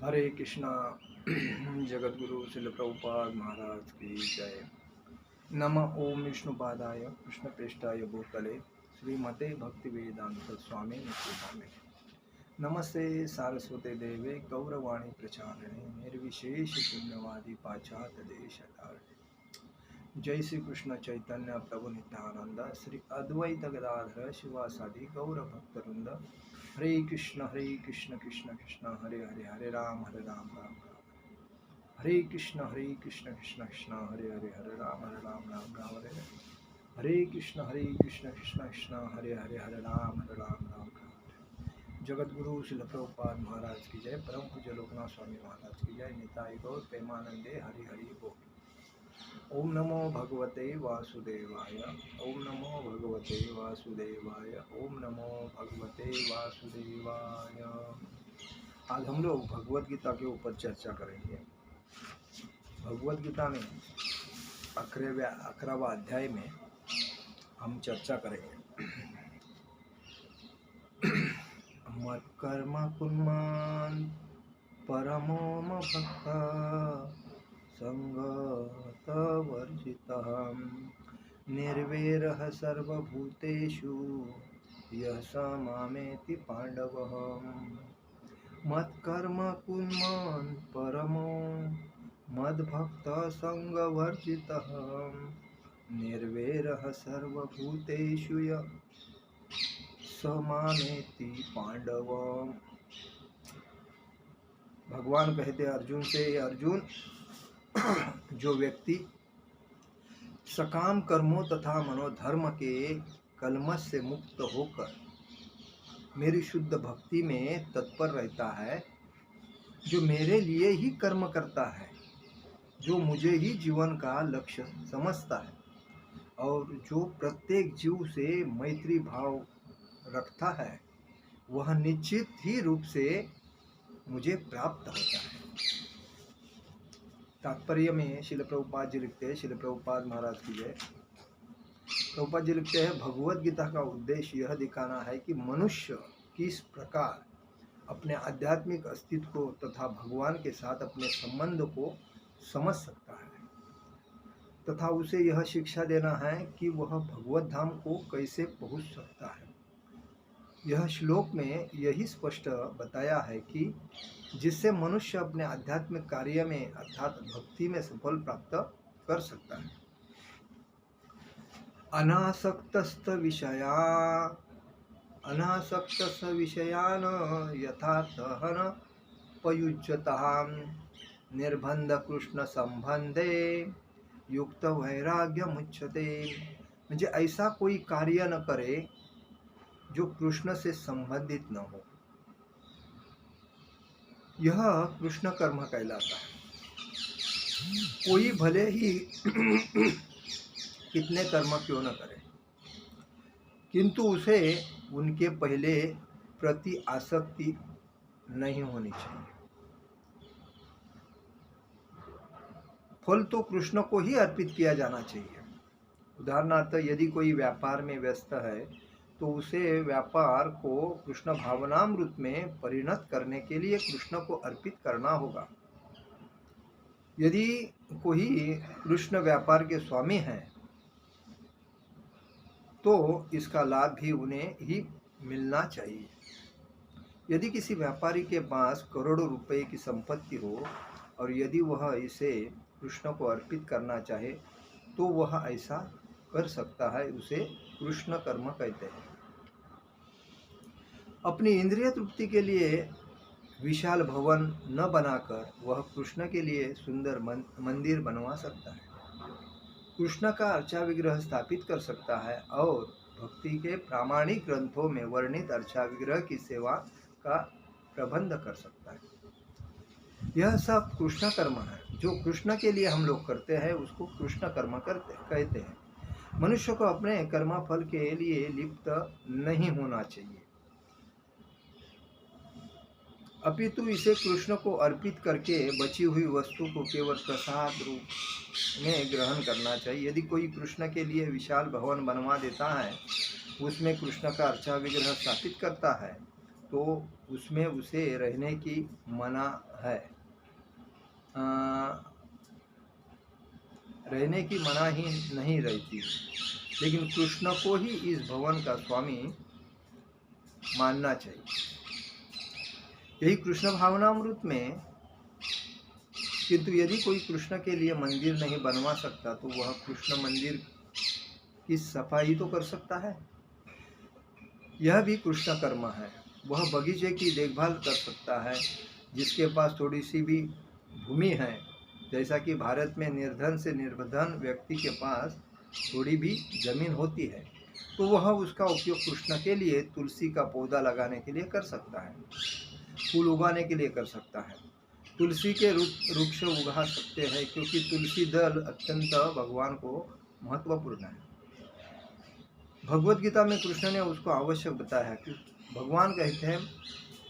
हरे कृष्णा। जगत गुरु शिल प्रभुपाद महाराज की जय। नमः ओम विष्णुपादाय कृष्णप्रेष्ठाय भूतले श्रीमते भक्ति वेदांत स्वामी नित्यानंद। नमस्ते सारस्वते देवे गौरवाणी प्रचारिणे निर्विशेष शून्यवादी पाश्चात्य देशतारिणे। जय श्री कृष्ण चैतन्य प्रभु नित्यानंद श्री अद्वैत गदाधर शिवासादि गौर भक्तवृंद। हरे कृष्ण कृष्ण कृष्ण हरे हरे, हरे राम राम राम। हरे कृष्ण कृष्ण कृष्ण हरे हरे, हरे राम राम हरे हरे। हरे कृष्ण कृष्ण कृष्ण हरे हरे, हरे राम राम। जगत गुरु शिल प्रभुपाद महाराज की जय। परम पूज्य लोकनाथ स्वामी महाराज की जय। निताई गौर प्रेमानंदे हरि हरि बोल। ओम नमो भगवते वासुदेवाय। ओम नमो भगवते वासुदेवाय। ओम नमो भगवते वासुदेवाय। आज हम लोग भगवत गीता के ऊपर चर्चा करेंगे। भगवत गीता में 11वां अध्याय में हम चर्चा करेंगे। मत कर्म कुर्मन् परमो भक्ता संगत वर्जितः निर्वैरः सर्वभूतेषु यः स मामेति पाण्डवः। मत्कर्म कुर्मन् परमो मद्भक्तः संगवर्जितः निर्वैरः सर्वभूतेषु यः स मामेति पाण्डव। भगवान कहते अर्जुन से, अर्जुन, जो व्यक्ति सकाम कर्मों तथा मनोधर्म के कलमश से मुक्त होकर मेरी शुद्ध भक्ति में तत्पर रहता है, जो मेरे लिए ही कर्म करता है, जो मुझे ही जीवन का लक्ष्य समझता है और जो प्रत्येक जीव से मैत्री भाव रखता है, वह निश्चित ही रूप से मुझे प्राप्त होता है। तात्पर्य में शिल प्रभुपाद जी लिखते हैं, शिल प्रभुपाद महाराज की जय। प्रभुपाद जी लिखते हैं, भगवत गीता का उद्देश्य यह दिखाना है कि मनुष्य किस प्रकार अपने आध्यात्मिक अस्तित्व को तथा भगवान के साथ अपने संबंध को समझ सकता है तथा उसे यह शिक्षा देना है कि वह भगवत धाम को कैसे पहुंच सकता है। यह श्लोक में यही स्पष्ट बताया है कि जिससे मनुष्य अपने आध्यात्मिक कार्य में अर्थात भक्ति में सफल प्राप्त कर सकता है। अनासक्तस्त विषयान यथातहन पयुज्यतां निर्बंध कृष्ण संबंधे युक्त वैराग्य मुच्यते। म्हणजे ऐसा कोई कार्य न करे जो कृष्ण से संबंधित न हो, यह कृष्ण कर्म कहलाता है। कोई भले ही कितने कर्म क्यों न करे, किंतु उसे उनके पहले प्रति आसक्ति नहीं होनी चाहिए। फल तो कृष्ण को ही अर्पित किया जाना चाहिए। उदाहरणार्थ, यदि कोई व्यापार में व्यस्त है तो उसे व्यापार को कृष्ण भावनामृत में परिणत करने के लिए कृष्ण को अर्पित करना होगा। यदि कोई कृष्ण व्यापार के स्वामी हैं तो इसका लाभ भी उन्हें ही मिलना चाहिए। यदि किसी व्यापारी के पास करोड़ों रुपए की संपत्ति हो और यदि वह इसे कृष्ण को अर्पित करना चाहे तो वह ऐसा कर सकता है, उसे कृष्ण कर्म कहते हैं। अपनी इंद्रिय तृप्ति के लिए विशाल भवन न बनाकर वह कृष्ण के लिए सुंदर मंदिर बनवा सकता है, कृष्ण का अर्चा विग्रह स्थापित कर सकता है और भक्ति के प्रामाणिक ग्रंथों में वर्णित अर्चा विग्रह की सेवा का प्रबंध कर सकता है। यह सब कृष्ण कर्म है। जो कृष्ण के लिए हम लोग करते हैं उसको कृष्ण कर्म कहते हैं। मनुष्य को अपने कर्मफल के लिए लिप्त नहीं होना चाहिए, अपितु इसे कृष्ण को अर्पित करके बची हुई वस्तु को केवल प्रसाद रूप में ग्रहण करना चाहिए। यदि कोई कृष्ण के लिए विशाल भवन बनवा देता है, उसमें कृष्ण का अर्चा विग्रह स्थापित करता है तो उसमें उसे रहने की मना है, रहने की मना ही नहीं रहती। लेकिन कृष्ण को ही इस भवन का स्वामी मानना चाहिए। यही कृष्ण भावनामृत में, किंतु यदि कोई कृष्ण के लिए मंदिर नहीं बनवा सकता तो वह कृष्ण मंदिर की सफाई तो कर सकता है। यह भी कृष्ण कर्म है। वह बगीचे की देखभाल कर सकता है। जिसके पास थोड़ी सी भी भूमि है, जैसा कि भारत में निर्धन से निर्धन व्यक्ति के पास थोड़ी भी जमीन होती है, तो वह उसका उपयोग कृष्ण के लिए तुलसी का पौधा लगाने के लिए कर सकता है, फूल उगाने के लिए कर सकता है, तुलसी के वृक्ष उगा सकते हैं, क्योंकि तुलसी दल अत्यंत भगवान को महत्वपूर्ण है। भगवत गीता में कृष्ण ने उसको आवश्यक बताया है कि भगवान कहते हैं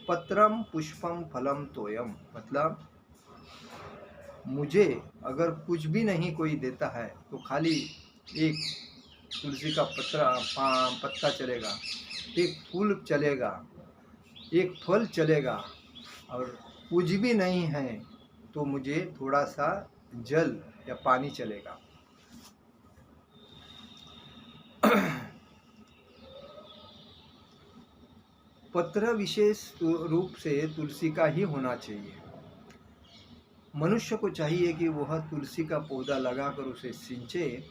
पत्रम पुष्पम फलम तोयम, मतलब मुझे अगर कुछ भी नहीं कोई देता है तो खाली एक तुलसी का पत्ता चलेगा, एक फूल चलेगा, एक फल चलेगा, और कुछ भी नहीं है तो मुझे थोड़ा सा जल या पानी चलेगा। पत्र विशेष रूप से तुलसी का ही होना चाहिए। मनुष्य को चाहिए कि वह तुलसी का पौधा लगाकर उसे सिंचे,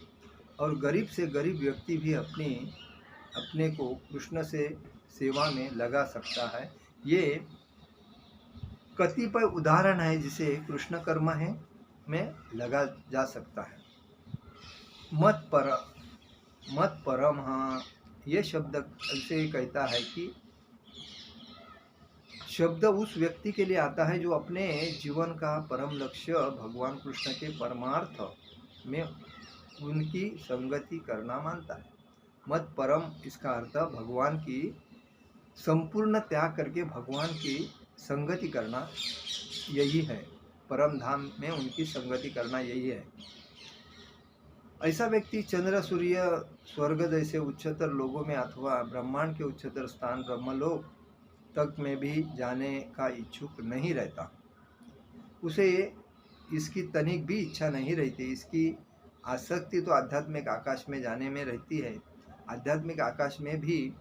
और गरीब से गरीब व्यक्ति भी अपने को कृष्ण से सेवा में लगा सकता है। ये कतिपय उदाहरण है जिसे कृष्ण कर्म है में लगा जा सकता है। मत परम, हाँ, ये शब्द ऐसे कहता है कि शब्द उस व्यक्ति के लिए आता है जो अपने जीवन का परम लक्ष्य भगवान कृष्ण के परमार्थ में उनकी संगति करना मानता है। मत परम, इसका अर्थ भगवान की संपूर्ण त्याग करके भगवान की संगति करना, यही है। परम धाम में उनकी संगति करना यही है। ऐसा व्यक्ति चंद्र सूर्य स्वर्ग जैसे उच्चतर लोगों में अथवा ब्रह्मांड के उच्चतर स्थान ब्रह्मलोक तक में भी जाने का इच्छुक नहीं रहता। उसे इसकी तनिक भी इच्छा नहीं रहती। इसकी आसक्ति तो आध्यात्मिक आकाश में जाने में रहती है। आध्यात्मिक आकाश में भी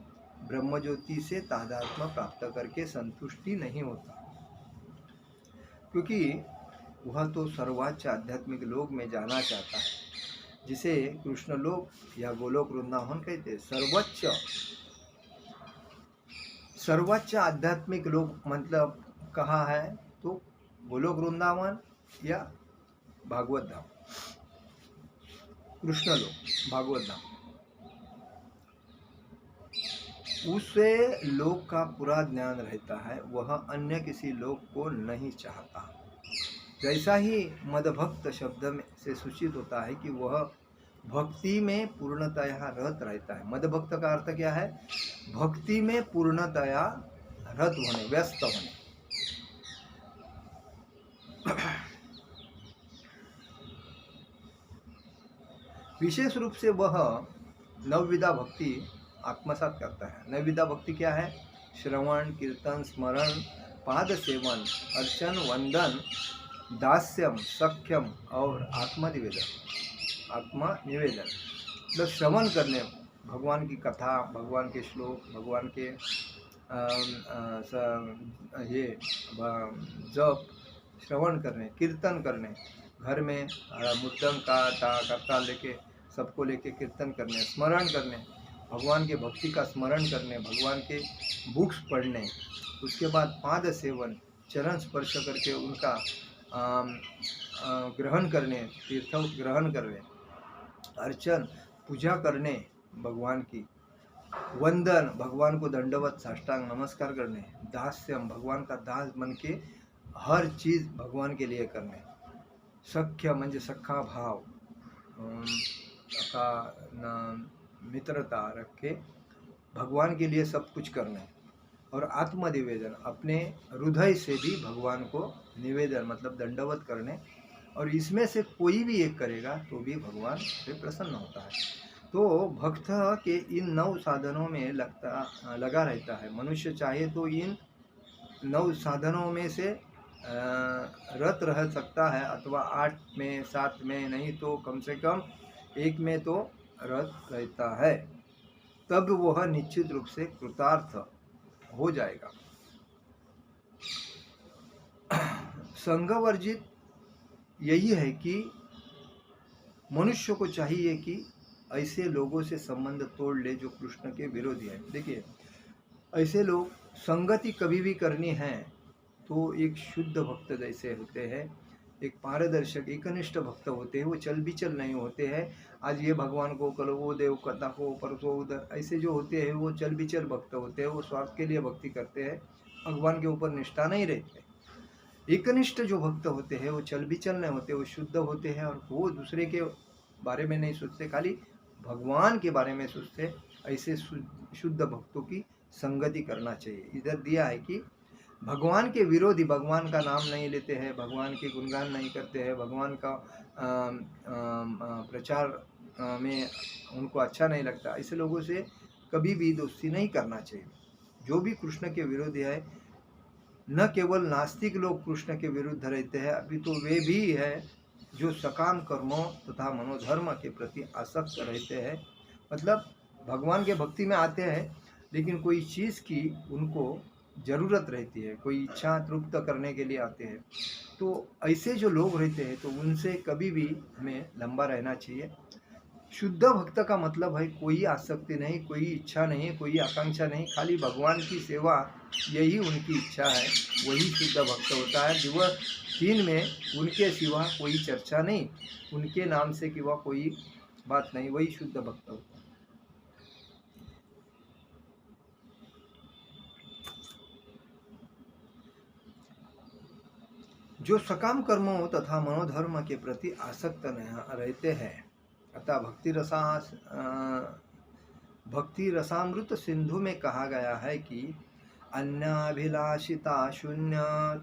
ब्रह्मज्योति से तादात्म्य प्राप्त करके संतुष्टि नहीं होता, क्योंकि वह तो सर्वोच्च आध्यात्मिक लोक में जाना चाहता है, जिसे कृष्ण लोक या गोलोक वृंदावन कहते हैं। सर्वोच्च आध्यात्मिक लोक मतलब कहाँ है, तो गोलोक वृंदावन या भागवत धाम, कृष्ण लोक, भागवत धाम। उसे लोक का पूरा ज्ञान रहता है, वह अन्य किसी लोक को नहीं चाहता। जैसा ही मदभक्त शब्द में से सूचित होता है कि वह भक्ति में पूर्णतया रत रहता है। मदभक्त का अर्थ क्या है? भक्ति में पूर्णतया रत होने, व्यस्त होने। विशेष रूप से वह नवविधा भक्ति आत्मसात करता है। नवविधा भक्ति क्या है? श्रवण, कीर्तन, स्मरण, पाद सेवन, अर्चन, वंदन, दास्यम, सख्यम और आत्मनिवेदन। मतलब श्रवण करने, भगवान की कथा, भगवान के श्लोक, भगवान के जप, श्रवण करने, कीर्तन करने, घर में मुद्दम का करता लेके सबको लेके कीर्तन करने, स्मरण करने, भगवान के भक्ति का स्मरण करने, भगवान के बुक्स पढ़ने, उसके बाद पाद सेवन, चरण स्पर्श करके उनका ग्रहण करने, तीर्थ ग्रहण करने, अर्चन, पूजा करने भगवान की, वंदन, भगवान को दंडवत साष्टांग नमस्कार करने, दास्यम, भगवान का दास बन के हर चीज़ भगवान के लिए करने, सख्य म्हणजे सखा भाव का मित्रता रख के भगवान के लिए सब कुछ करने, और आत्मनिवेदन, अपने हृदय से भी भगवान को निवेदन मतलब दंडवत करने, और इसमें से कोई भी एक करेगा तो भी भगवान से प्रसन्न होता है। तो भक्त के इन 9 साधनों में लगा रहता है। मनुष्य चाहे तो इन 9 साधनों में से रत रह सकता है, अथवा 8 में, 7 में, नहीं तो कम से कम 1 में तो रत रहता है। तब वह निश्चित रूप से कृतार्थ हो जाएगा। संघवर्जित यही है कि मनुष्य को चाहिए कि ऐसे लोगों से संबंध तोड़ ले जो कृष्ण के विरोधी हैं। देखिए, ऐसे लोग संगति कभी भी करनी है तो एक शुद्ध भक्त जैसे होते हैं, एक पारदर्शक एकनिष्ठ भक्त होते हैं, वो चल बिचल नहीं होते हैं। आज ये भगवान को, कल वो देव कथा को, परसों उधर, ऐसे जो होते हैं वो चल बिचल भक्त होते हैं। वो स्वार्थ के लिए भक्ति करते हैं, भगवान के ऊपर निष्ठा नहीं रहते। एकनिष्ठ जो भक्त होते हैं वो चल बिचल नहीं होते, वो शुद्ध होते हैं और वो दूसरे के बारे में नहीं सोचते, खाली भगवान के बारे में सोचते। ऐसे शुद्ध भक्तों की संगति करना चाहिए। इधर दिया है कि भगवान के विरोधी भगवान का नाम नहीं लेते हैं, भगवान के गुणगान नहीं करते हैं, भगवान का प्रचार में उनको अच्छा नहीं लगता, ऐसे लोगों से कभी भी दोस्ती नहीं करना चाहिए। जो भी कृष्ण के विरोधी है, न केवल नास्तिक लोग कृष्ण के विरुद्ध रहते हैं, अभी तो वे भी है जो सकाम कर्मों तथा मनोधर्म के प्रति आसक्त रहते हैं। मतलब भगवान के भक्ति में आते हैं, लेकिन कोई चीज़ की उनको ज़रूरत रहती है, कोई इच्छा तृप्त करने के लिए आते हैं। तो ऐसे जो लोग रहते हैं तो उनसे कभी भी हमें लंबा रहना चाहिए। शुद्ध भक्त का मतलब है कोई आसक्ति नहीं, कोई इच्छा नहीं, कोई आकांक्षा नहीं, खाली भगवान की सेवा, यही उनकी इच्छा है। वही शुद्ध भक्त होता है। दिवस 3 में उनके सिवा कोई चर्चा नहीं, उनके नाम से सिवा कोई बात नहीं, वही शुद्ध भक्त होता है। जो सकाम कर्मों तथा मनोधर्म के प्रति आसक्त रहते हैं, अतः भक्ति रसामृत सिंधु में कहा गया है कि अन्याभिलाषिता शून्य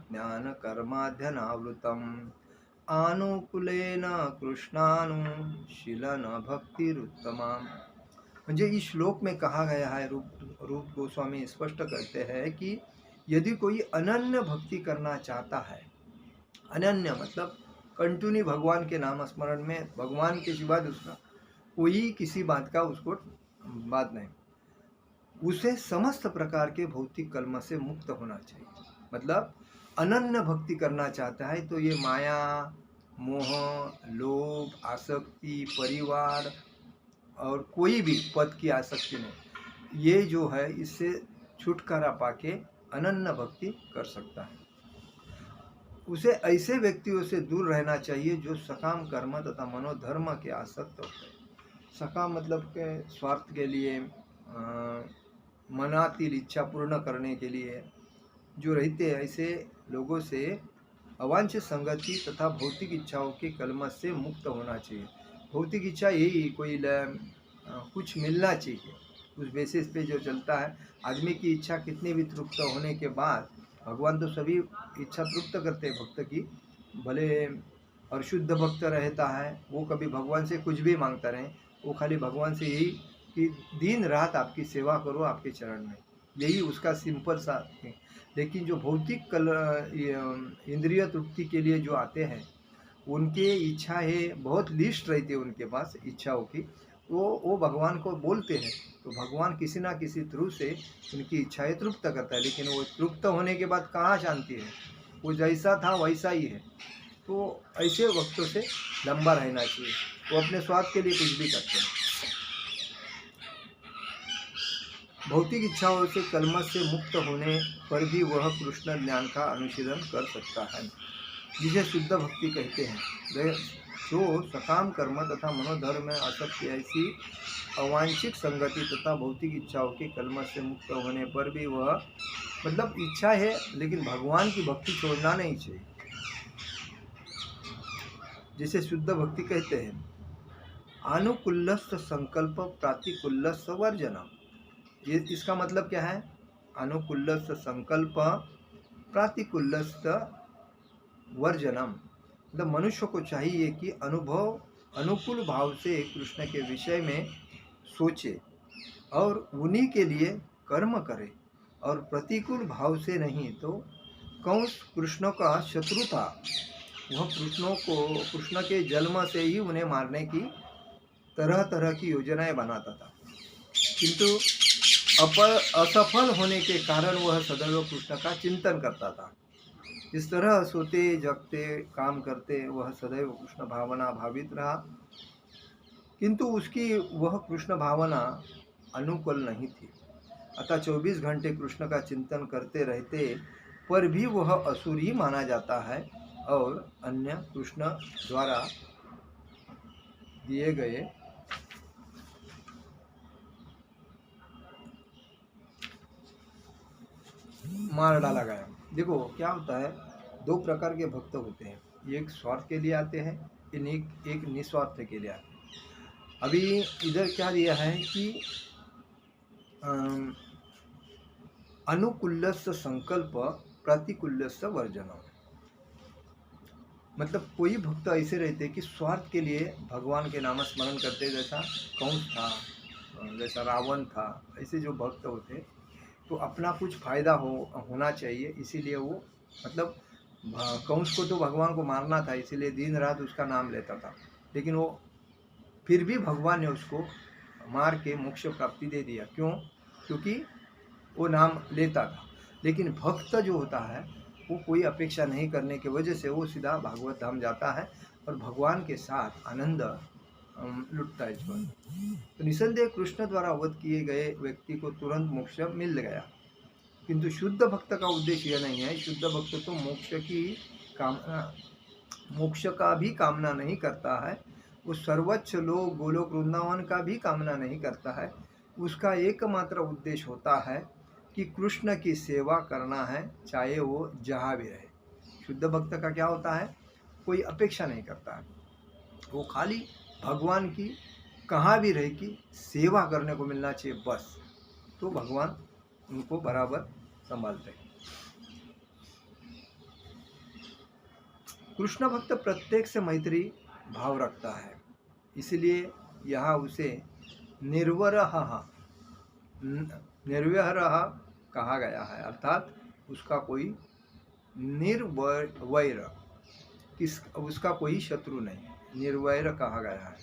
ज्ञान कर्माध्यनावृतम आनुकूलेन कृष्णानुशीलन भक्तिरुत्तमा। म्हणजे इस श्लोक में कहा गया है, रूप गोस्वामी स्पष्ट करते हैं कि यदि कोई अनन्य भक्ति करना चाहता है, अनन्य मतलब कंटिन्यू भगवान के नाम स्मरण में, भगवान के सिवा दूसरा कोई किसी बात का उसको बात नहीं, उसे समस्त प्रकार के भौतिक कर्म से मुक्त होना चाहिए। मतलब अनन्य भक्ति करना चाहता है तो ये माया, मोह, लोभ, आसक्ति, परिवार और कोई भी पद की आसक्ति नहीं, ये जो है इससे छुटकारा पाके अनन्य भक्ति कर सकता है। उसे ऐसे व्यक्तियों से दूर रहना चाहिए जो सकाम कर्म तथा मनोधर्म के आसक्त होते हैं। सकाम मतलब के स्वार्थ के लिए, मनातील इच्छा पूर्ण करने के लिए जो रहते हैं, ऐसे लोगों से अवांछित संगति तथा भौतिक इच्छाओं के कलमश से मुक्त होना चाहिए। भौतिक इच्छा यही कोई कुछ मिलना चाहिए, उस बेसिस पे जो चलता है। आदमी की इच्छा कितनी भी तृप्त होने के बाद, भगवान तो सभी इच्छा तृप्त करते हैं भक्त की, भले और शुद्ध भक्त रहता है वो कभी भगवान से कुछ भी मांगता रहे, वो खाली भगवान से यही कि दिन रात आपकी सेवा करो आपके चरण में, यही उसका सिंपल सा है। लेकिन जो भौतिक इंद्रिय तृप्ति के लिए जो आते हैं, उनके इच्छा है बहुत लिस्ट रहती है उनके पास इच्छाओं की, वो भगवान को बोलते हैं तो भगवान किसी ना किसी थ्रू से उनकी इच्छाएं तृप्त करता है। लेकिन वो तृप्त होने के बाद कहाँ शांति है, वो जैसा था वैसा ही है। तो ऐसे वक्तों से लंबा रहना चाहिए, वो अपने स्वार्थ के लिए कुछ भी करते हैं। भौतिक इच्छाओं से कलमश से मुक्त होने पर भी वह कृष्ण ज्ञान का अनुशीलन कर सकता है, जिसे शुद्ध भक्ति कहते हैं। जो सकाम कर्म तथा मनोधर्म में आसक्ति, ऐसी अवांछित संगति तथा भौतिक इच्छाओं के कलमश से मुक्त होने पर भी वह, मतलब इच्छा है लेकिन भगवान की भक्ति छोड़ना नहीं चाहिए, जिसे शुद्ध भक्ति कहते हैं। अनुकूलस्थ संकल्प प्रातिकूलस्थ वर्जनम, ये इसका मतलब क्या है? अनुकूलस्थ संकल्प प्रातिकूलस्थ वर्जनम, मतलब मनुष्य को चाहिए कि अनुकूल भाव से कृष्ण के विषय में सोचे और उन्हीं के लिए कर्म करे और प्रतिकूल भाव से नहीं। तो कंस कृष्ण का शत्रु था, वह कृष्ण के जन्म से ही उन्हें मारने की तरह तरह की योजनाएं बनाता था, किंतु असफल होने के कारण वह सदैव कृष्ण का चिंतन करता था। इस तरह सोते जगते काम करते वह सदैव कृष्ण भावना भावित रहा, किंतु उसकी वह कृष्ण भावना अनुकूल नहीं थी। अतः 24 घंटे कृष्ण का चिंतन करते रहते पर भी वह असुर ही माना जाता है और अन्य कृष्ण द्वारा दिए गए मार डाला गया। देखो क्या होता है, दो प्रकार के भक्त होते हैं, एक स्वार्थ के लिए आते हैं, एक निस्वार्थ के लिए आते हैं। अभी इधर क्या दिया है कि अनुकूलस्य संकल्प प्रतिकूलस्य वर्जनम। मतलब कोई भक्त ऐसे रहते कि स्वार्थ के लिए भगवान के नाम स्मरण करते, जैसा कंस था, जैसा रावण था, ऐसे जो भक्त होते तो अपना कुछ फायदा होना चाहिए, इसीलिए वो मतलब कंस को तो भगवान को मारना था, इसीलिए दिन रात उसका नाम लेता था, लेकिन वो फिर भी भगवान ने उसको मार के मोक्ष प्राप्ति दे दिया। क्यों? क्योंकि वो नाम लेता था। लेकिन भक्त जो होता है वो कोई अपेक्षा नहीं करने की वजह से वो सीधा भागवत धाम जाता है और भगवान के साथ आनंद लुटता है जीवन। तो निसंदेह कृष्ण द्वारा वध किए गए व्यक्ति को तुरंत मोक्ष मिल गया, किंतु शुद्ध भक्त का उद्देश्य यह नहीं है। शुद्ध भक्त तो मोक्ष का भी कामना नहीं करता है, वो सर्वोच्च लोक गोलोक वृंदावन का भी कामना नहीं करता है। उसका एकमात्र उद्देश्य होता है कि कृष्ण की सेवा करना है, चाहे वो जहाँ भी रहे। शुद्ध भक्त का क्या होता है, कोई अपेक्षा नहीं करता है, वो खाली भगवान की कहाँ भी रहे कि सेवा करने को मिलना चाहिए बस, तो भगवान उनको बराबर संभालते हैं। कृष्ण भक्त प्रत्येक से मैत्री भाव रखता है, इसलिए यहाँ उसे निर्वरः कहा गया है, अर्थात उसका कोई निर्वैर, उसका कोई शत्रु नहीं, निर्वैर कहा गया है।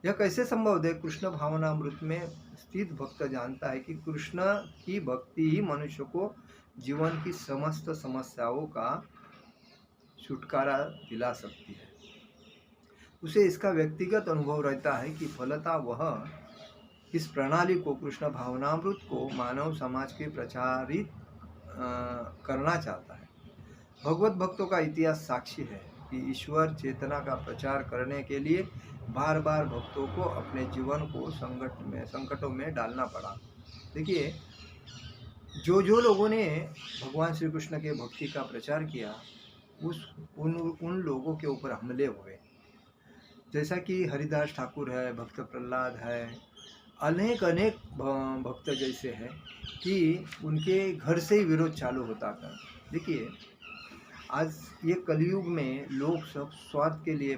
यह कैसे संभव है? कृष्ण भावनामृत में स्थित भक्त जानता है कि कृष्ण की भक्ति ही मनुष्य को जीवन की समस्त समस्याओं का छुटकारा दिला सकती है। उसे इसका व्यक्तिगत अनुभव रहता है कि फलतः वह इस प्रणाली को, कृष्ण भावनामृत को मानव समाज के प्रचारित करना चाहता है। भगवत भक्तों का इतिहास साक्षी है कि ईश्वर चेतना का प्रचार करने के लिए बार बार भक्तों को अपने जीवन को संकटों में डालना पड़ा। देखिए, जो लोगों ने भगवान श्री कृष्ण के भक्ति का प्रचार किया, उन लोगों के ऊपर हमले हुए, जैसा कि हरिदास ठाकुर है, भक्त प्रहलाद है, अनेक भक्त जैसे हैं कि उनके घर से ही विरोध चालू होता था। देखिए, आज ये कलयुग में लोग सब स्वार्थ के लिए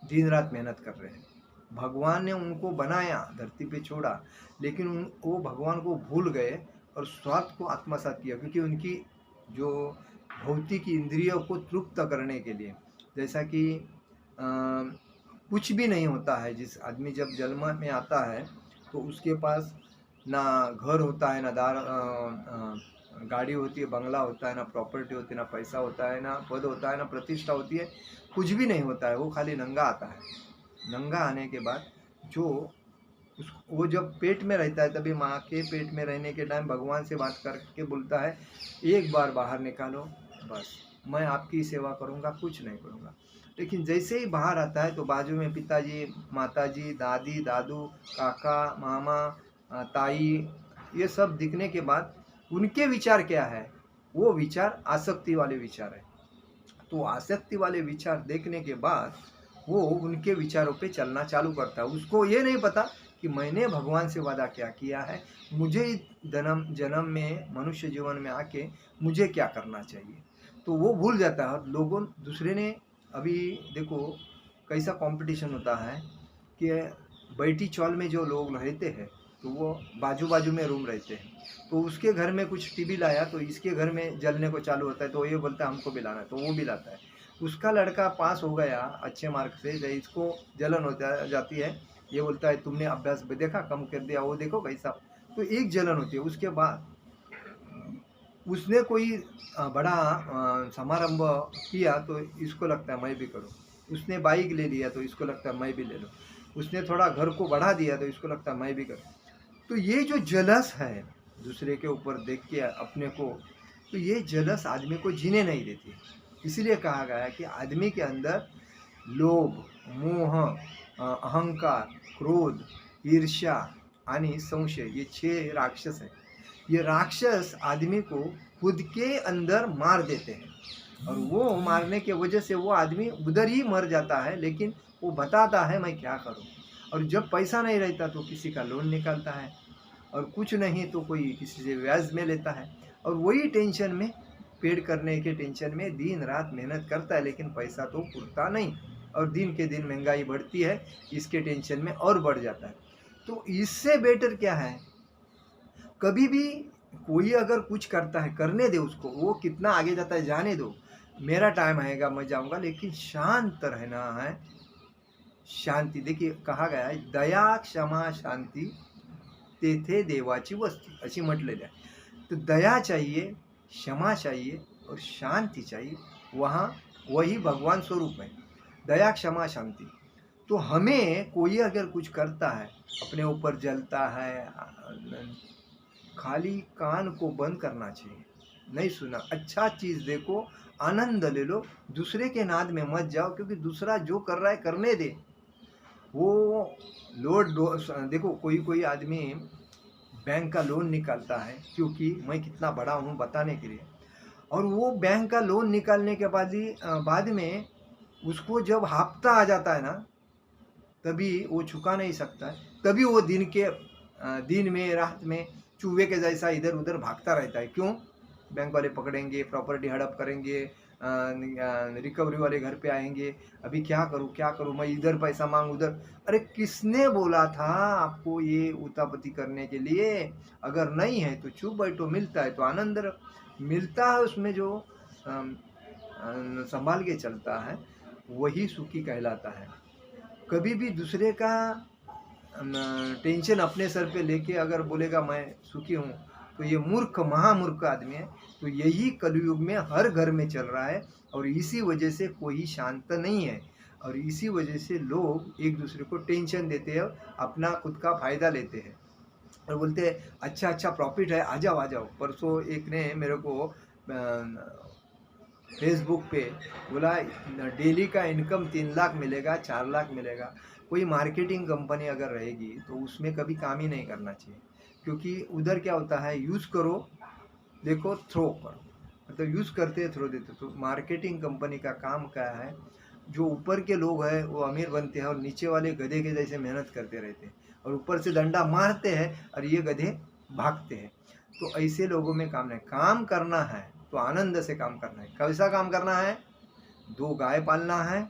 दिन रात मेहनत कर रहे हैं। भगवान ने उनको बनाया, धरती पे छोड़ा, लेकिन वो भगवान को भूल गए और स्वार्थ को आत्मसात किया, क्योंकि उनकी जो भौतिक इंद्रियों को तृप्त करने के लिए, जैसा कि कुछ भी नहीं होता है। जिस आदमी जब जन्म में आता है तो उसके पास ना घर होता है, ना गाड़ी होती है, बंगला होता है, ना प्रॉपर्टी होती है, ना पैसा होता है, ना पद होता है, ना प्रतिष्ठा होती है, कुछ भी नहीं होता है। वो खाली नंगा आता है। नंगा आने के बाद वो जब पेट में रहता है, तभी माँ के पेट में रहने के टाइम भगवान से बात करके बोलता है, एक बार बाहर निकालो, बस मैं आपकी सेवा करूँगा, कुछ नहीं करूँगा। लेकिन जैसे ही बाहर आता है तो बाजू में पिताजी, माताजी, दादी, दादू, काका, मामा, ताई, ये सब दिखने के बाद उनके विचार क्या है? वो विचार आसक्ति वाले विचार है। तो आसक्ति वाले विचार देखने के बाद वो उनके विचारों पे चलना चालू करता है। उसको ये नहीं पता कि मैंने भगवान से वादा क्या किया है, मुझे जन्म में मनुष्य जीवन में आके मुझे क्या करना चाहिए, तो वो भूल जाता है। लोगों दूसरे ने, अभी देखो कैसा कंपटीशन होता है कि बैठी चौल में जो लोग रहते हैं तो वो बाजू बाजू में रूम रहते हैं, तो उसके घर में कुछ टीवी लाया तो इसके घर में जलने को चालू होता है, तो ये बोलता है हमको भी लाना है, तो वो भी लाता है। उसका लड़का पास हो गया अच्छे मार्क से, जब इसको जलन हो जाती है, ये बोलता है तुमने अभ्यास भी देखा कम कर दिया, वो देखो कैसा, तो एक जलन होती है। उसके बाद उसने कोई बड़ा समारंभ किया तो इसको लगता है मैं भी करूँ। उसने बाइक ले लिया तो इसको लगता है मैं भी ले लूँ। उसने थोड़ा घर को बढ़ा दिया तो इसको लगता है मैं भी करूँ। तो ये जो जलस है दूसरे के ऊपर देख के अपने को, तो ये जलस आदमी को जीने नहीं देती। इसीलिए कहा गया है कि आदमी के अंदर लोभ, मोह, अहंकार, क्रोध, ईर्ष्या आणि संशय, ये 6 राक्षस हैं। ये राक्षस आदमी को खुद के अंदर मार देते हैं और वो मारने के वजह से वो आदमी उधर ही मर जाता है, लेकिन वो बताता है मैं क्या करूं। और जब पैसा नहीं रहता तो किसी का लोन निकालता है, और कुछ नहीं तो कोई किसी से ब्याज में लेता है, और वही टेंशन में, पेड़ करने के टेंशन में दिन रात मेहनत करता है, लेकिन पैसा तो पूरता नहीं, और दिन के दिन महंगाई बढ़ती है, इसके टेंशन में और बढ़ जाता है। तो इससे बेटर क्या है, कभी भी कोई अगर कुछ करता है करने दे उसको, वो कितना आगे जाता है जाने दो, मेरा टाइम आएगा मैं जाऊंगा, लेकिन शांत रहना है। शांति, देखिए कहा गया है दया क्षमा शांती तेथे देवाची वस्ती, अशी म्हटलेली आहे। तो दया चाहिए, क्षमा चाहिए और शांति चाहिए, वहाँ वही भगवान स्वरूप है, दया क्षमा शांति। तो हमें कोई अगर कुछ करता है, अपने ऊपर जलता है, खाली कान को बंद करना चाहिए, नहीं सुना, अच्छा चीज़ देखो, आनंद ले लो, दूसरे के नाद में मत जाओ, क्योंकि दूसरा जो कर रहा है करने दे। वो देखो कोई कोई आदमी बैंक का लोन निकालता है क्योंकि मैं कितना बड़ा हूँ बताने के लिए, और वो बैंक का लोन निकालने के बाद में उसको जब हफ्ता आ जाता है ना, तभी वो चुका नहीं सकता है, तभी वो दिन में रात में चूहे के जैसा इधर उधर भागता रहता है। क्यों? बैंक वाले पकड़ेंगे, प्रॉपर्टी हड़प करेंगे, रिकवरी वाले घर पे आएंगे, अभी क्या करूं, मैं इधर पैसा मांग उधर। अरे किसने बोला था आपको ये उतापती करने के लिए? अगर नहीं है तो चुप बैठो, मिलता है तो आनंद मिलता है, उसमें जो संभाल के चलता है वही सुखी कहलाता है। कभी भी दूसरे का टेंशन अपने सर पे लेके अगर बोलेगा मैं सुखी हूँ, तो ये मूर्ख, महामूर्ख आदमी है। तो यही कलयुग में हर घर में चल रहा है, और इसी वजह से कोई शांत नहीं है, और इसी वजह से लोग एक दूसरे को टेंशन देते हैं, अपना खुद का फायदा लेते हैं और बोलते हैं अच्छा अच्छा प्रॉफिट है, आ जाओ। परसों एक ने मेरे को फेसबुक पे बोला डेली का इनकम 3 लाख मिलेगा, 4 लाख मिलेगा। कोई मार्केटिंग कंपनी अगर रहेगी तो उसमें कभी काम ही नहीं करना चाहिए, क्योंकि उधर क्या होता है, यूज़ करो, देखो, थ्रो करो, मतलब यूज़ करते थ्रो देते। तो मार्केटिंग कंपनी का काम क्या है, जो ऊपर के लोग हैं वो अमीर बनते हैं और नीचे वाले गधे के जैसे मेहनत करते रहते हैं, और ऊपर से डंडा मारते हैं और ये गधे भागते हैं। तो ऐसे लोगों में काम नहीं, काम करना है तो आनंद से काम करना है। कैसा काम करना है? 2 गाय पालना है,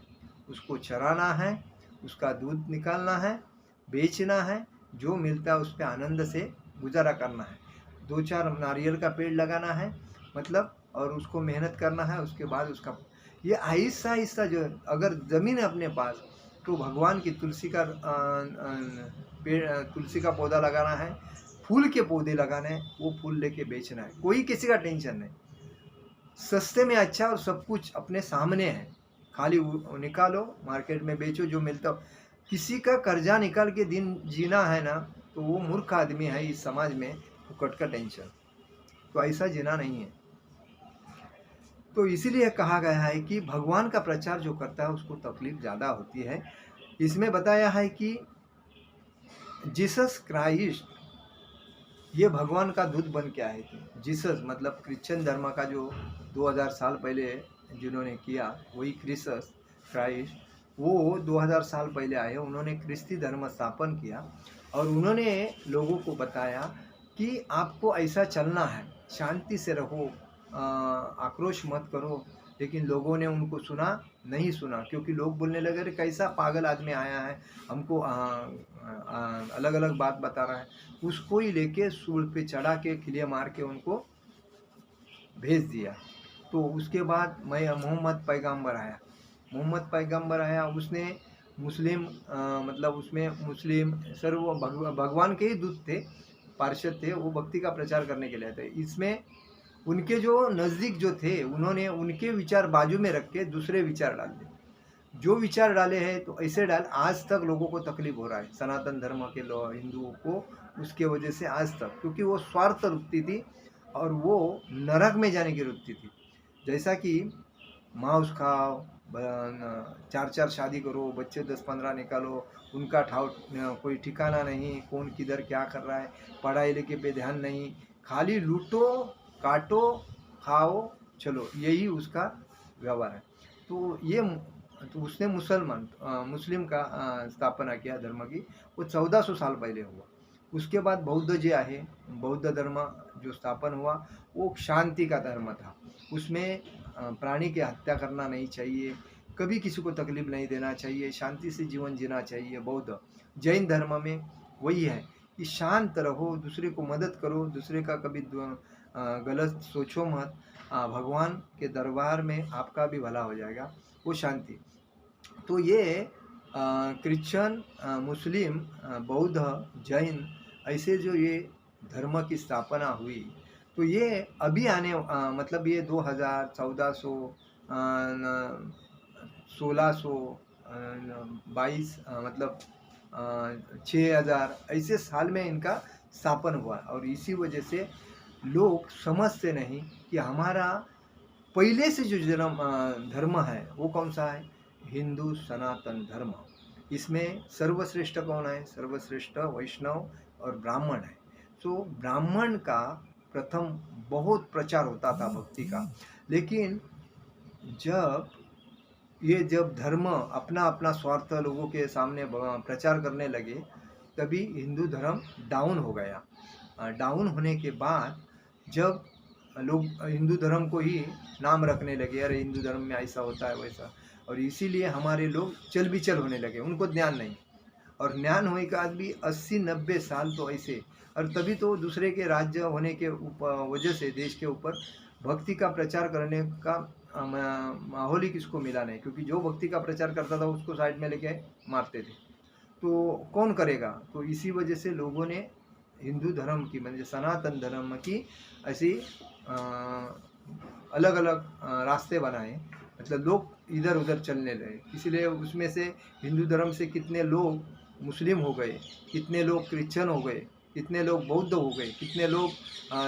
उसको चराना है, उसका दूध निकालना है, बेचना है, जो मिलता है उस पर आनंद से गुजारा करना है। 2-4 नारियल का पेड़ लगाना है, मतलब, और उसको मेहनत करना है। उसके बाद उसका ये आहिस्ता आहिस्ता जो, अगर ज़मीन है अपने पास तो भगवान की तुलसी का तुलसी का पौधा लगाना है, फूल के पौधे लगाने हैं, वो फूल लेके बेचना है, कोई किसी का टेंशन नहीं, सस्ते में अच्छा, और सब कुछ अपने सामने है, खाली निकालो मार्केट में बेचो, जो मिलता हो। किसी का कर्जा निकाल के दिन जीना है ना, तो वो मूर्ख आदमी है इस समाज में, फुकट का टेंशन, तो ऐसा जीना नहीं है। तो इसीलिए कहा गया है कि भगवान का प्रचार जो करता है उसको तकलीफ ज़्यादा होती है। इसमें बताया है कि जीसस क्राइस्ट ये भगवान का दूत बन के आए थे। जीसस मतलब क्रिश्चियन धर्म का जो 2000 साल पहले जिन्होंने किया, वही क्रिसस क्राइस्ट, वो 2000 साल पहले आए, उन्होंने क्रिस्ती धर्म स्थापन किया, और उन्होंने लोगों को बताया कि आपको ऐसा चलना है, शांति से रहो, आक्रोश मत करो, लेकिन लोगों ने उनको सुना नहीं सुना, क्योंकि लोग बोलने लगे अरे कैसा पागल आदमी आया है, हमको अलग अलग बात बता रहा है। उसको ही लेके सूल पे चढ़ा के किले मार के उनको भेज दिया। तो उसके बाद मैं मोहम्मद पैगंबर आया। मोहम्मद पैगंबर आया, उसने मुस्लिम मतलब उसमें मुस्लिम सर्व भगवान के ही दूत थे, पार्षद थे, वो भक्ति का प्रचार करने के लिए थे। इसमें उनके जो नज़दीक जो थे उन्होंने उनके विचार बाजू में रख के दूसरे विचार डाल दिए। जो विचार डाले हैं तो ऐसे डाल, आज तक लोगों को तकलीफ हो रहा है सनातन धर्म के लोग हिंदुओं को, उसके वजह से आज तक, क्योंकि वो स्वार्थ वृत्ति थी और वो नरक में जाने की वृत्ति थी। जैसा कि मांस खाओ, 4-4 शादी करो, बच्चे 10-15 निकालो, उनका कोई ठिकाना नहीं, कौन किधर क्या कर रहा है, पढ़ाई लिखे पे ध्यान नहीं, खाली लूटो काटो खाओ चलो, यही उसका व्यवहार है। तो उसने मुस्लिम का स्थापना किया धर्म की, वो 1400 साल पहले हुआ। उसके बाद बौद्ध जे आहे, बौद्ध धर्म जो स्थापन हुआ वो शांति का धर्म था। उसमें प्राणी की हत्या करना नहीं चाहिए, कभी किसी को तकलीफ नहीं देना चाहिए, शांति से जीवन जीना चाहिए। बौद्ध जैन धर्म में वही है कि शांत रहो, दूसरे को मदद करो, दूसरे का कभी गलत सोचो मत, भगवान के दरबार में आपका भी भला हो जाएगा, वो शांति। तो ये क्रिश्चियन, मुस्लिम, बौद्ध, जैन ऐसे जो ये धर्म की स्थापना हुई, तो ये अभी मतलब ये 2000, 1400, 1600, 22 मतलब 6000 ऐसे साल में इनका स्थापन हुआ। और इसी वजह से लोग समझते नहीं कि हमारा पहले से जो धर्म है वो कौन सा है, हिंदू सनातन धर्म। इसमें सर्वश्रेष्ठ कौन है, सर्वश्रेष्ठ वैष्णव और ब्राह्मण है। तो ब्राह्मण का प्रथम बहुत प्रचार होता था भक्ति का, लेकिन जब धर्म अपना अपना स्वार्थ लोगों के सामने प्रचार करने लगे, तभी हिंदू धर्म डाउन हो गया। डाउन होने के बाद जब लोग हिंदू धर्म को ही नाम रखने लगे, अरे हिंदू धर्म में ऐसा होता है वैसा, और इसीलिए हमारे लोग चल बिचल होने लगे, उनको ज्ञान नहीं। और ज्ञान होने के बाद भी 80-90 साल तो ऐसे, और तभी तो दूसरे के राज्य होने के वजह से देश के ऊपर भक्ति का प्रचार करने का माहौल ही किसको मिला नहीं, क्योंकि जो भक्ति का प्रचार करता था उसको साइड में लेके मारते थे। तो कौन करेगा? तो इसी वजह से लोगों ने हिंदू धर्म की म्हणजे सनातन धर्म की ऐसी अलग अलग रास्ते बनाए, मतलब लोग इधर उधर चलने लगे। इसलिए उसमें से हिंदू धर्म से कितने लोग मुस्लिम हो गए, कितने लोग क्रिश्चियन हो गए, कितने लोग बौद्ध हो गए, कितने लोग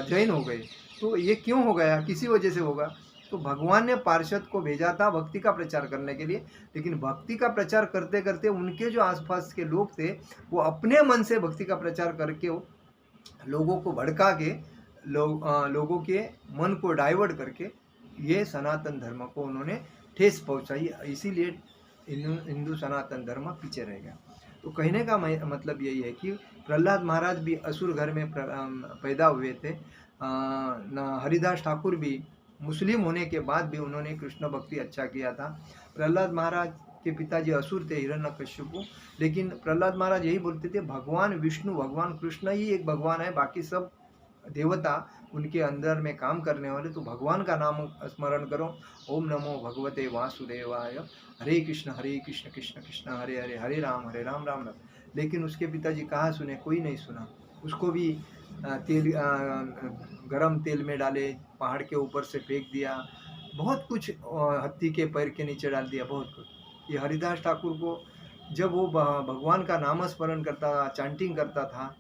जैन हो गए। तो ये क्यों हो गया, किसी वजह से होगा। तो भगवान ने पार्षद को भेजा था भक्ति का प्रचार करने के लिए, लेकिन भक्ति का प्रचार करते करते उनके जो आसपास के लोग थे वो अपने मन से भक्ति का प्रचार करके लोगों को भड़का के लोगों के मन को डाइवर्ट करके ये सनातन धर्म को उन्होंने ठेस पहुंचाई। इसीलिए हिंदू सनातन धर्म पीछे रह गया। तो कहने का मतलब यही है कि प्रहलाद महाराज भी असुर घर में पैदा हुए थे। हरिदास ठाकुर भी मुस्लिम होने के बाद भी उन्होंने कृष्ण भक्ति अच्छा किया था। प्रहलाद महाराज के पिताजी असुर थे, हिरण्यकश्यपु, लेकिन प्रहलाद महाराज यही बोलते थे भगवान विष्णु भगवान कृष्ण ही एक भगवान है, बाकी सब देवता उनके अंदर में काम करने वाले। तो भगवान का नाम स्मरण करो, ओम नमो भगवते वासुदेवाय, हरे कृष्ण कृष्ण कृष्ण हरे हरे, हरे राम राम राम। लेकिन उसके पिताजी कहाँ सुने, कोई नहीं सुना। उसको भी गरम तेल में डाले, पहाड़ के ऊपर से फेंक दिया, बहुत कुछ हाथी के पैर के नीचे डाल दिया, बहुत कुछ। ये हरिदास ठाकुर को जब वो भगवान का नाम स्मरण करता था, चैंटिंग करता था,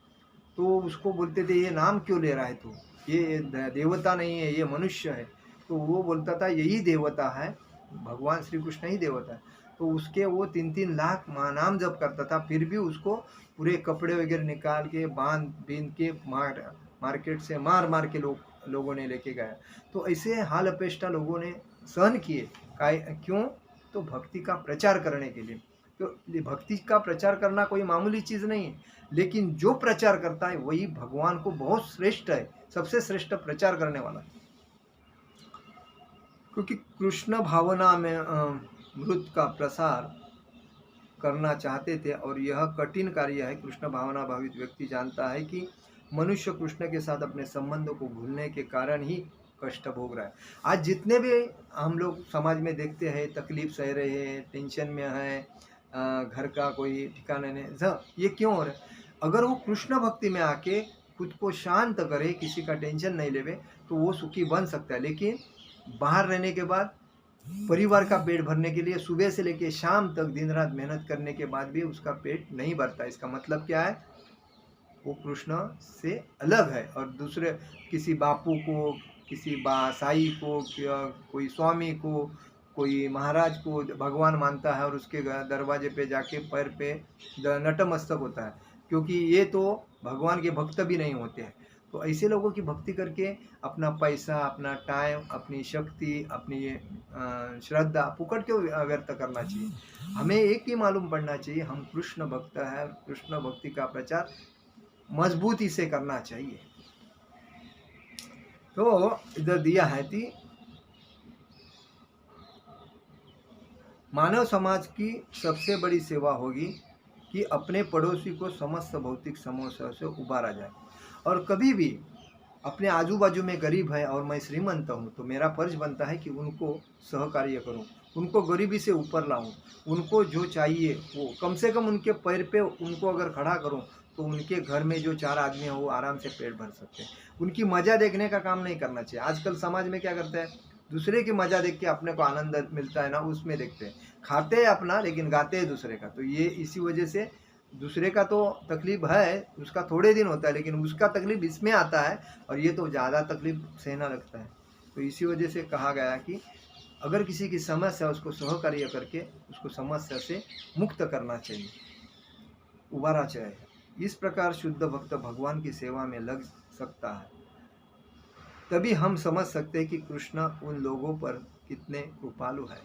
तो उसको बोलते थे ये नाम क्यों ले रहा है तू, ये देवता नहीं है, ये मनुष्य है। तो वो बोलता था यही देवता है, भगवान श्री कृष्ण ही देवता है। तो उसके वो 3-3 लाख नाम जप करता था, फिर भी उसको पूरे कपड़े वगैरह निकाल के बीन के मार्केट से मार के लोगों ने लेके गया। तो ऐसे हाल अपेष्टा लोगों ने सहन किए, क्यों? तो भक्ति का प्रचार करने के लिए। तो भक्ति का प्रचार करना कोई मामूली चीज़ नहीं है, लेकिन जो प्रचार करता है वही भगवान को बहुत श्रेष्ठ है, सबसे श्रेष्ठ प्रचार करने वाला। क्योंकि कृष्ण भावना में मृत का प्रसार करना चाहते थे और यह कठिन कार्य है। कृष्ण भावना भावित व्यक्ति जानता है कि मनुष्य कृष्ण के साथ अपने संबंधों को भूलने के कारण ही कष्ट भोग रहा है। आज जितने भी हम लोग समाज में देखते हैं तकलीफ सह रहे हैं, टेंशन में है, घर का कोई ठिकाना नहीं, ये क्यों हो रहा है? अगर वो कृष्ण भक्ति में आके खुद को शांत करे, किसी का टेंशन नहीं लेवे, तो वो सुखी बन सकता है। लेकिन बाहर रहने के बाद परिवार का पेट भरने के लिए सुबह से लेकर शाम तक दिन रात मेहनत करने के बाद भी उसका पेट नहीं भरता। इसका मतलब क्या है? वो कृष्ण से अलग है। और दूसरे किसी बापू को, किसी साई को, कोई स्वामी को, कोई महाराज को भगवान मानता है और उसके दरवाजे पे जाके पैर पे नतमस्तक होता है, क्योंकि ये तो भगवान के भक्त भी नहीं होते हैं। तो ऐसे लोगों की भक्ति करके अपना पैसा, अपना टाइम, अपनी शक्ति, अपनी श्रद्धा फुकट क्यों व्यर्थ करना चाहिए? हमें एक ही मालूम पड़ना चाहिए, हम कृष्ण भक्त है। कृष्ण भक्ति का प्रचार मजबूती से करना चाहिए। तो इधर दिया है कि मानव समाज की सबसे बड़ी सेवा होगी कि अपने पड़ोसी को समस्त भौतिक समस्या से उबारा जाए। और कभी भी अपने आजू बाजू में गरीब है और मैं श्रीमंत हूँ, तो मेरा फर्ज बनता है कि उनको सहकार्य करूँ, उनको गरीबी से ऊपर लाऊं, उनको जो चाहिए वो कम से कम उनके पैर पे उनको अगर खड़ा करूँ, तो उनके घर में जो 4 आदमी हैं वो आराम से पेट भर सकते हैं। उनकी मज़ा देखने का काम नहीं करना चाहिए। आजकल समाज में क्या करते हैं, दूसरे की मज़ा देख के अपने को आनंद मिलता है ना, उसमें देखते हैं। खाते हैं अपना लेकिन गाते हैं दूसरे का। तो ये इसी वजह से दूसरे का तो तकलीफ है, उसका थोड़े दिन होता है, लेकिन उसका तकलीफ इसमें आता है और ये तो ज़्यादा तकलीफ सहना लगता है। तो इसी वजह से कहा गया कि अगर किसी की समस्या है, उसको सहकार्य करके उसको समस्या से मुक्त करना चाहिए, उबारा चाहिए। इस प्रकार शुद्ध भक्त भगवान की सेवा में लग सकता है। तभी हम समझ सकते हैं कि कृष्ण उन लोगों पर कितने कृपालु है,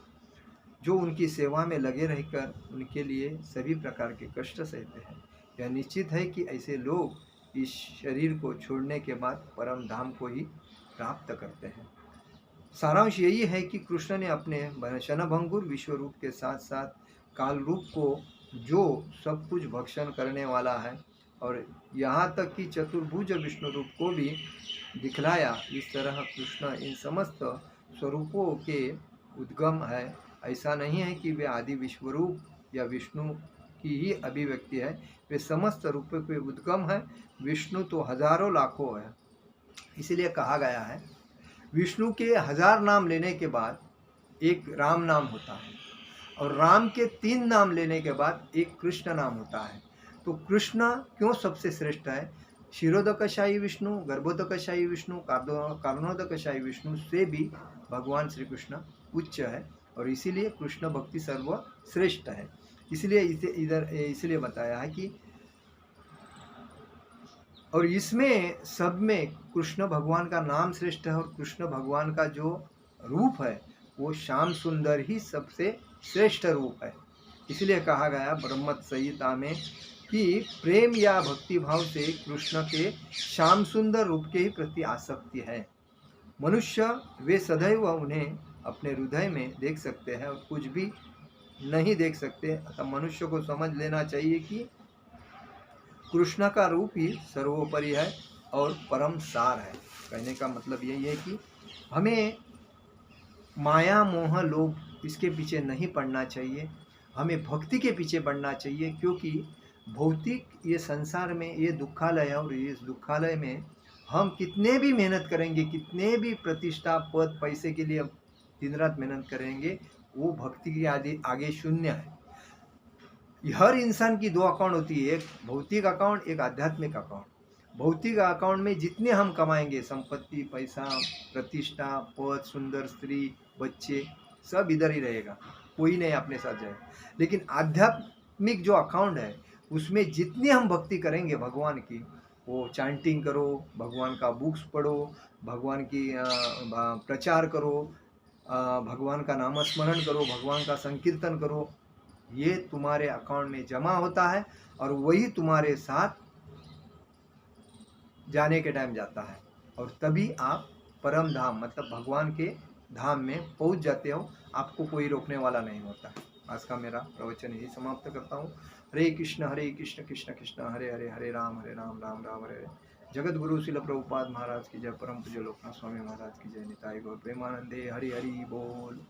जो उनकी सेवा में लगे रहकर उनके लिए सभी प्रकार के कष्ट सहते हैं। यह निश्चित है कि ऐसे लोग इस शरीर को छोड़ने के बाद परम धाम को ही प्राप्त करते हैं। सारांश यही है कि कृष्ण ने अपने क्षणभंगुर विश्व रूप के साथ साथ काल रूप को, जो सब कुछ भक्षण करने वाला है, और यहाँ तक कि चतुर्भुज विष्णु रूप को भी दिखलाया। इस तरह कृष्ण इन समस्त स्वरूपों के उद्गम है। ऐसा नहीं है कि वे आदि विश्वरूप या विष्णु की ही अभिव्यक्ति है, वे समस्त रूपों के उद्गम है। विष्णु तो हजारों लाखों है। इसीलिए कहा गया है, विष्णु के 1000 नाम लेने के बाद एक राम नाम होता है, और राम के 3 नाम लेने के बाद एक कृष्ण नाम होता है। तो कृष्ण क्यों सबसे श्रेष्ठ है? क्षीरोदकशाही विष्णु, गर्भोदकशाही विष्णु, कर्णोदकशाही विष्णु से भी भगवान श्री कृष्ण उच्च है, और इसीलिए कृष्ण भक्ति सर्वश्रेष्ठ है। इसलिए इसे इधर इसलिए बताया है कि, और इसमें सब में कृष्ण भगवान का नाम श्रेष्ठ है, और कृष्ण भगवान का जो रूप है वो श्याम सुंदर ही सबसे श्रेष्ठ रूप है। इसलिए कहा गया ब्रह्मत संहिता में कि प्रेम या भक्ति भाव से कृष्ण के श्याम सुंदर रूप के ही प्रति आसक्ति है। मनुष्य वे सदैव उन्हें अपने हृदय में देख सकते हैं और कुछ भी नहीं देख सकते। अतः मनुष्य को समझ लेना चाहिए कि कृष्ण का रूप ही सर्वोपरि है और परम सार है। कहने का मतलब यही है कि हमें माया मोह लोभ इसके पीछे नहीं पड़ना चाहिए, हमें भक्ति के पीछे बढ़ना चाहिए। क्योंकि भौतिक ये संसार में ये दुखालय है, और इस दुखालय में हम कितने भी मेहनत करेंगे, कितने भी प्रतिष्ठा पद पैसे के लिए दिन रात मेहनत करेंगे, वो भक्ति के आगे शून्य है। हर इंसान की 2 अकाउंट होती है, एक भौतिक अकाउंट, एक आध्यात्मिक अकाउंट। भौतिक अकाउंट में जितने हम कमाएंगे, संपत्ति, पैसा, प्रतिष्ठा, पद, सुंदर स्त्री, बच्चे, सब इधर ही रहेगा, कोई नहीं अपने साथ जाएगा। लेकिन आध्यात्मिक जो अकाउंट है, उसमें जितनी हम भक्ति करेंगे भगवान की, वो चैंटिंग करो, भगवान का बुक्स पढ़ो, भगवान की प्रचार करो, भगवान का नाम स्मरण करो, भगवान का संकीर्तन करो, ये तुम्हारे अकाउंट में जमा होता है, और वही तुम्हारे साथ जाने के टाइम जाता है, और तभी आप परम धाम मतलब भगवान के धाम में पहुंच जाते हो, आपको कोई रोकने वाला नहीं होता। आज का मेरा प्रवचन यही समाप्त करता हूँ। हरे कृष्ण कृष्ण कृष्ण हरे हरे, हरे राम राम राम हरे हरे। जगत गुरु शिल प्रभुपाद महाराज की जय, परम पूज्य लोकनाथ स्वामी महाराज की जय, निताई गौर प्रेमानंदे, हरि हरि बोल।